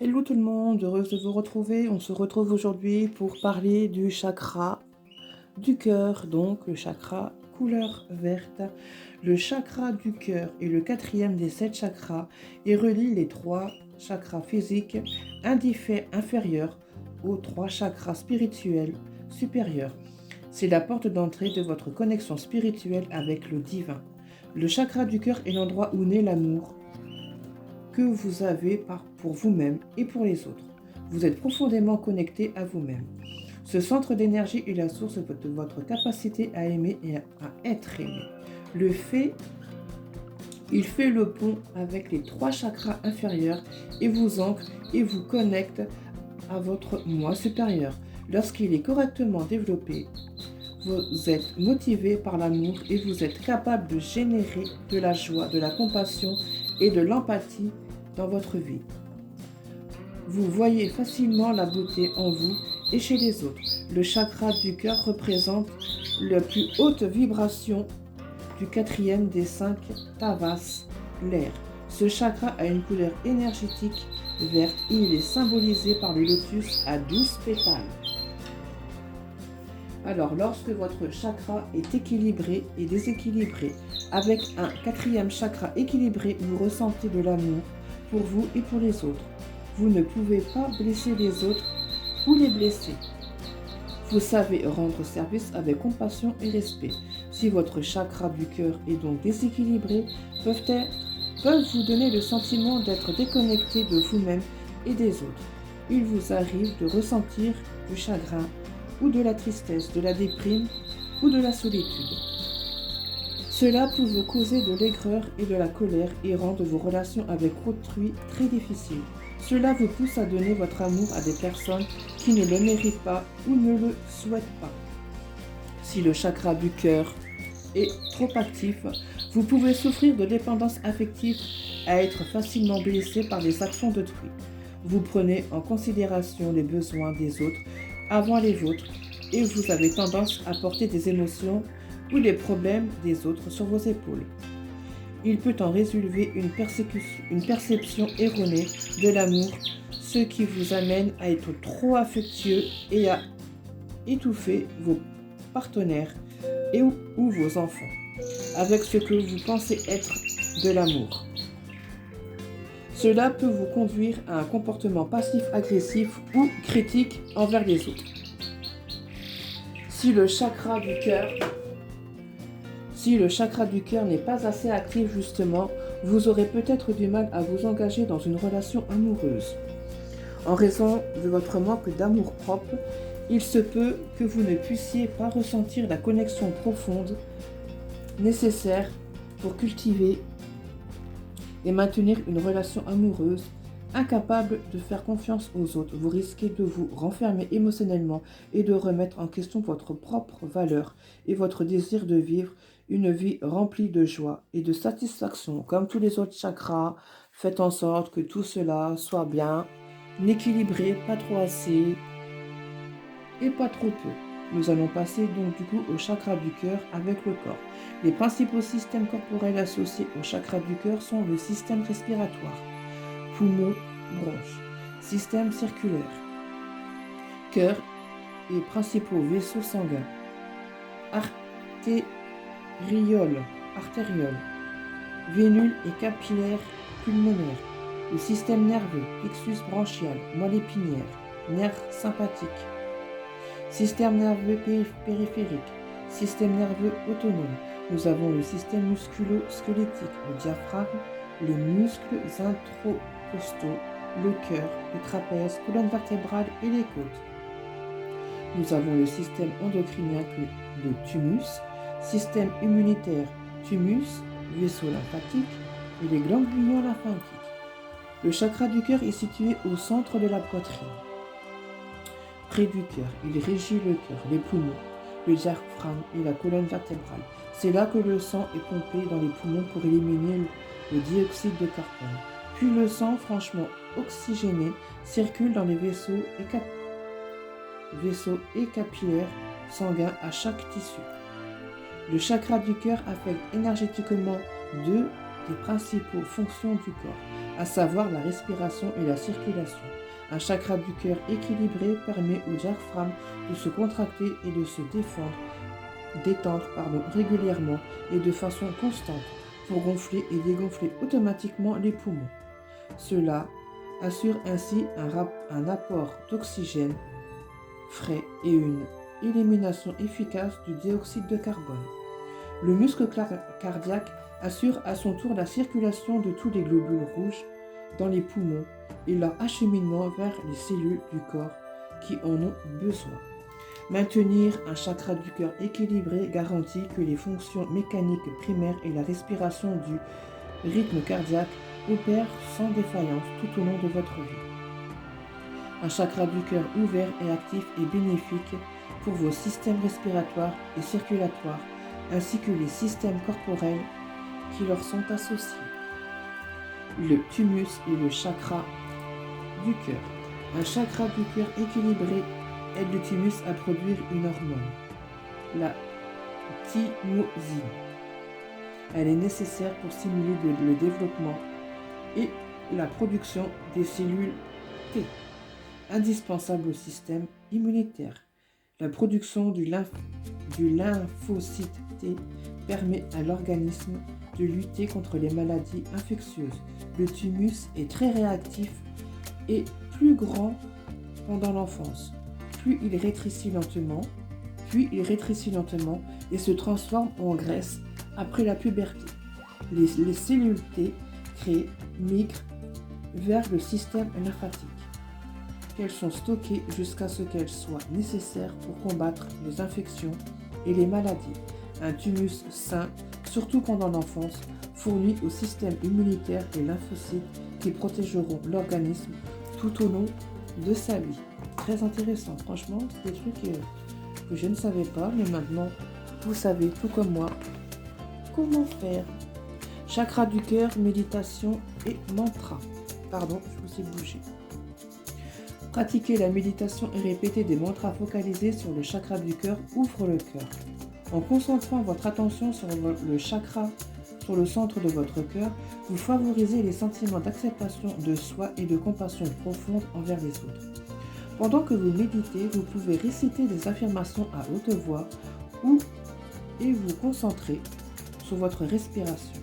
Hello tout le monde, heureuse de vous retrouver. On se retrouve aujourd'hui pour parler du chakra du cœur, donc le chakra couleur verte. Le chakra du cœur est le quatrième des 7 chakras et relie les 3 chakras physiques inférieurs aux 3 chakras spirituels supérieurs. C'est la porte d'entrée de votre connexion spirituelle avec le divin. Le chakra du cœur est l'endroit où naît l'amour que vous avez pour vous-même et pour les autres. Vous êtes profondément connecté à vous-même. Ce centre d'énergie est la source de votre capacité à aimer et à être aimé. Il fait le pont avec les 3 chakras inférieurs et vous ancre et vous connecte à votre moi supérieur. Lorsqu'il est correctement développé, vous êtes motivé par l'amour et vous êtes capable de générer de la joie, de la compassion et de l'empathie dans votre vie. Vous voyez facilement la beauté en vous et chez les autres. Le chakra du cœur représente la plus haute vibration du 4e des 5 tavas, l'air. Ce chakra a une couleur énergétique verte et il est symbolisé par le lotus à 12 pétales. Alors, lorsque votre chakra est équilibré et déséquilibré, avec un 4e chakra équilibré, vous ressentez de l'amour pour vous et pour les autres. Vous ne pouvez pas blesser les autres ou les blesser. Vous savez rendre service avec compassion et respect. Si votre chakra du cœur est donc déséquilibré, peuvent vous donner le sentiment d'être déconnecté de vous-même et des autres. Il vous arrive de ressentir du chagrin ou de la tristesse, de la déprime ou de la solitude. Cela peut vous causer de l'aigreur et de la colère et rendre vos relations avec autrui très difficiles. Cela vous pousse à donner votre amour à des personnes qui ne le méritent pas ou ne le souhaitent pas. Si le chakra du cœur est trop actif, vous pouvez souffrir de dépendance affective à être facilement blessé par les actions d'autrui. Vous prenez en considération les besoins des autres avant les vôtres et vous avez tendance à porter des émotions ou les problèmes des autres sur vos épaules. Il peut en résulter une perception erronée de l'amour, ce qui vous amène à être trop affectueux et à étouffer vos partenaires ou vos enfants avec ce que vous pensez être de l'amour. Cela peut vous conduire à un comportement passif-agressif ou critique envers les autres. Si le chakra du cœur n'est pas assez actif justement, vous aurez peut-être du mal à vous engager dans une relation amoureuse. En raison de votre manque d'amour-propre, il se peut que vous ne puissiez pas ressentir la connexion profonde nécessaire pour cultiver et maintenir une relation amoureuse. Incapable de faire confiance aux autres, vous risquez de vous renfermer émotionnellement et de remettre en question votre propre valeur et votre désir de vivre une vie remplie de joie et de satisfaction. Comme tous les autres chakras, faites en sorte que tout cela soit bien équilibré, pas trop assez et pas trop peu. Nous allons passer donc du coup au chakra du cœur avec le corps. Les principaux systèmes corporels associés au chakra du cœur sont le système respiratoire, poumons, bronches, système circulaire, cœur et principaux vaisseaux sanguins, artérioles, vénules et capillaires pulmonaires, le système nerveux, plexus branchial, moelle épinière, nerfs sympathiques, système nerveux périphérique, système nerveux autonome. Nous avons le système musculo-squelettique, le diaphragme, les muscles intercostaux, le cœur, le trapèze, colonne vertébrale et les côtes. Nous avons le système endocrinien, le thymus, système immunitaire, thymus, vaisseau lymphatique et les ganglions lymphatiques. Le chakra du cœur est situé au centre de la poitrine. Près du cœur, il régit le cœur, les poumons, le diaphragme et la colonne vertébrale. C'est là que le sang est pompé dans les poumons pour éliminer le dioxyde de carbone. Puis le sang, franchement oxygéné, circule dans les vaisseaux et capillaires sanguins à chaque tissu. Le chakra du cœur affecte énergétiquement deux des principaux fonctions du corps, à savoir la respiration et la circulation. Un chakra du cœur équilibré permet au diaphragme de se contracter et de se détendre régulièrement et de façon constante pour gonfler et dégonfler automatiquement les poumons. Cela assure ainsi un apport d'oxygène frais et une élimination efficace du dioxyde de carbone. Le muscle cardiaque assure à son tour la circulation de tous les globules rouges dans les poumons et leur acheminement vers les cellules du corps qui en ont besoin. Maintenir un chakra du cœur équilibré garantit que les fonctions mécaniques primaires et la respiration du rythme cardiaque opèrent sans défaillance tout au long de votre vie. Un chakra du cœur ouvert et actif est bénéfique pour vos systèmes respiratoires et circulatoires, ainsi que les systèmes corporels qui leur sont associés. Le thymus est le chakra du cœur. Un chakra du cœur équilibré aide le thymus à produire une hormone, la thymosyne. Elle est nécessaire pour stimuler le développement et la production des cellules T, indispensable au système immunitaire. La production du lymphocyte T permet à l'organisme de lutter contre les maladies infectieuses. Le thymus est très réactif et plus grand pendant l'enfance. Puis il rétrécit lentement et se transforme en graisse après la puberté. Les cellules T créées migrent vers le système lymphatique. Qu'elles sont stockées jusqu'à ce qu'elles soient nécessaires pour combattre les infections et les maladies. Un thymus sain, surtout pendant l'enfance, fournit au système immunitaire les lymphocytes qui protégeront l'organisme tout au long de sa vie. Très intéressant, franchement, c'est des trucs que je ne savais pas, mais maintenant, vous savez, tout comme moi, comment faire. Chakra du cœur, méditation et mantra. Pardon, je vous ai bougé. Pratiquer la méditation et répéter des mantras focalisés sur le chakra du cœur ouvre le cœur. En concentrant votre attention sur le chakra, sur le centre de votre cœur, vous favorisez les sentiments d'acceptation de soi et de compassion profonde envers les autres. Pendant que vous méditez, vous pouvez réciter des affirmations à haute voix et vous concentrer sur votre respiration.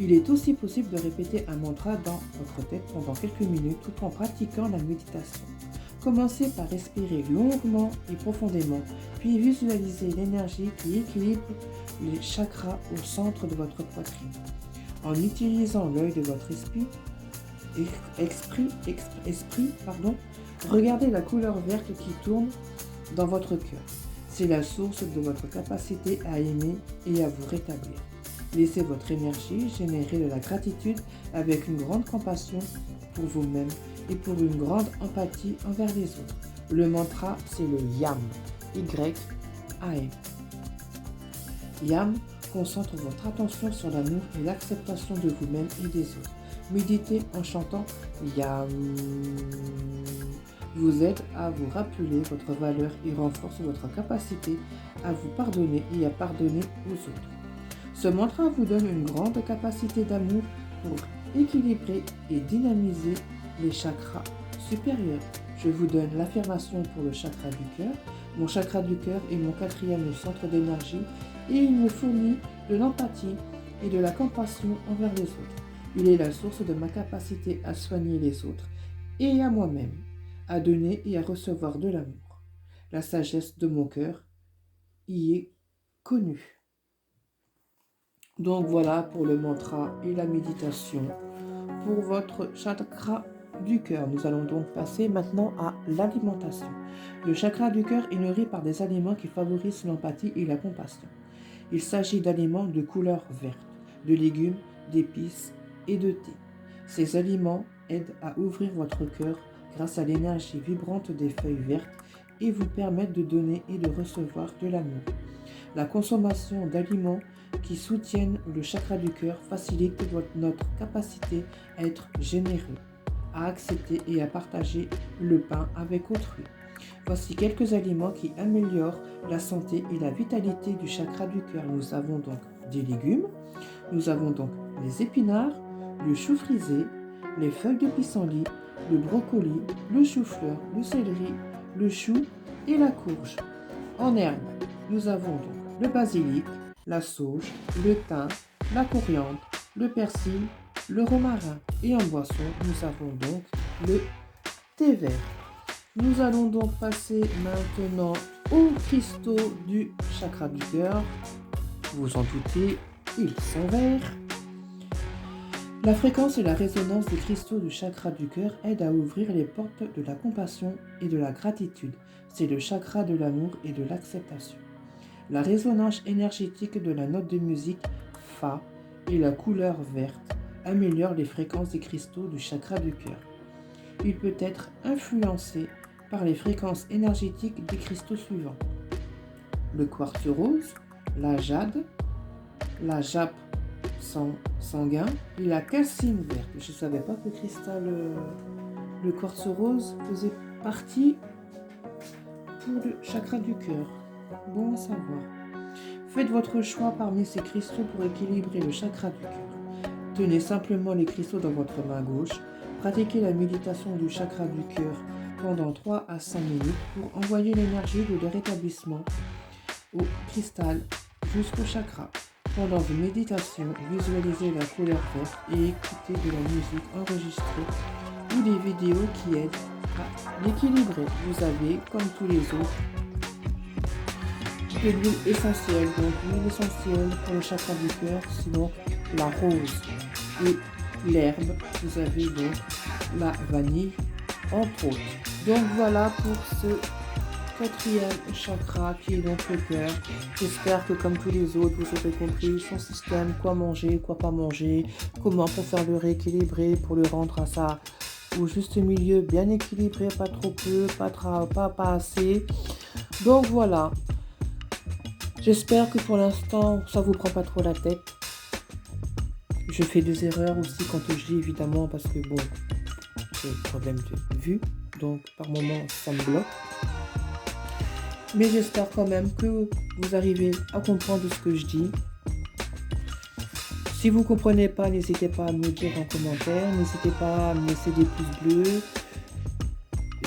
Il est aussi possible de répéter un mantra dans votre tête pendant quelques minutes tout en pratiquant la méditation. Commencez par respirer longuement et profondément, puis visualisez l'énergie qui équilibre les chakras au centre de votre poitrine. En utilisant l'œil de votre esprit, regardez la couleur verte qui tourne dans votre cœur. C'est la source de votre capacité à aimer et à vous rétablir. Laissez votre énergie générer de la gratitude avec une grande compassion pour vous-même et pour une grande empathie envers les autres. Le mantra, c'est le YAM. Y-A-M. YAM concentre votre attention sur l'amour et l'acceptation de vous-même et des autres. Méditez en chantant YAM. Vous aide à vous rappeler votre valeur et renforce votre capacité à vous pardonner et à pardonner aux autres. Ce mantra vous donne une grande capacité d'amour pour équilibrer et dynamiser les chakras supérieurs. Je vous donne l'affirmation pour le chakra du cœur. Mon chakra du cœur est mon 4e centre d'énergie et il me fournit de l'empathie et de la compassion envers les autres. Il est la source de ma capacité à soigner les autres et à moi-même, à donner et à recevoir de l'amour. La sagesse de mon cœur y est connue. Donc voilà pour le mantra et la méditation pour votre chakra du cœur. Nous allons donc passer maintenant à l'alimentation. Le chakra du cœur est nourri par des aliments qui favorisent l'empathie et la compassion. Il s'agit d'aliments de couleur verte, de légumes, d'épices et de thé. Ces aliments aident à ouvrir votre cœur grâce à l'énergie vibrante des feuilles vertes et vous permettent de donner et de recevoir de l'amour. La consommation d'aliments qui soutiennent le chakra du cœur facilite notre capacité à être généreux, à accepter et à partager le pain avec autrui. Voici quelques aliments qui améliorent la santé et la vitalité du chakra du cœur. Nous avons donc des légumes, nous avons donc les épinards, le chou frisé, les feuilles de pissenlit, le brocoli, le chou-fleur, le céleri, le chou et la courge. En herbe, nous avons donc le basilic, la sauge, le thym, la coriandre, le persil, le romarin. Et en boisson, nous avons donc le thé vert. Nous allons donc passer maintenant aux cristaux du chakra du cœur. Vous vous en doutez, ils sont verts. La fréquence et la résonance des cristaux du chakra du cœur aident à ouvrir les portes de la compassion et de la gratitude. C'est le chakra de l'amour et de l'acceptation. La résonance énergétique de la note de musique Fa et la couleur verte améliorent les fréquences des cristaux du chakra du cœur. Il peut être influencé par les fréquences énergétiques des cristaux suivants: le quartz rose, la jade, la jappe sanguin et la calcine verte. Je ne savais pas que le quartz rose faisait partie pour le chakra du cœur. Bon à savoir. Faites votre choix parmi ces cristaux pour équilibrer le chakra du cœur. Tenez simplement les cristaux dans votre main gauche. Pratiquez la méditation du chakra du cœur pendant 3 à 5 minutes pour envoyer l'énergie de rétablissement au cristal jusqu'au chakra. Pendant vos méditations, visualisez la couleur verte et écoutez de la musique enregistrée ou des vidéos qui aident à l'équilibrer. Vous avez, comme tous les autres, de l'huile essentielle. Donc l'huile essentielle pour le chakra du cœur, sinon la rose et l'herbe. Vous avez donc la vanille, entre autres. Donc voilà pour ce 4e chakra qui est donc le cœur. J'espère que comme tous les autres, vous aurez compris son système, quoi manger, quoi pas manger, comment pour faire le rééquilibrer, pour le rendre à ça au juste milieu, bien équilibré, pas trop peu, pas assez. Donc voilà. J'espère que pour l'instant, ça vous prend pas trop la tête. Je fais des erreurs aussi quand je dis, évidemment, parce que bon, j'ai des problèmes de vue, donc par moments ça me bloque. Mais j'espère quand même que vous arrivez à comprendre ce que je dis. Si vous ne comprenez pas, n'hésitez pas à me le dire en commentaire. N'hésitez pas à me laisser des pouces bleus,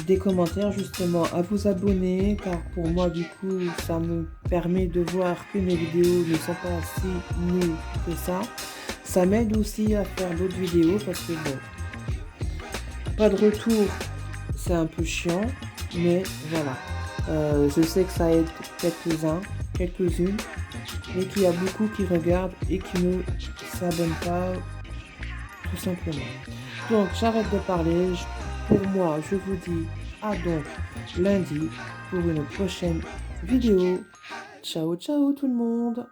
des commentaires justement, à vous abonner, car pour moi du coup ça me permet de voir que mes vidéos ne sont pas si nulles que ça. Ça m'aide aussi à faire d'autres vidéos parce que bon, pas de retour, c'est un peu chiant, mais voilà. Je sais que ça aide quelques-unes, mais qu'il y a beaucoup qui regardent et qui ne s'abonnent pas, tout simplement. Donc j'arrête de parler. Pour moi, je vous dis à donc lundi pour une prochaine vidéo. Ciao, ciao tout le monde!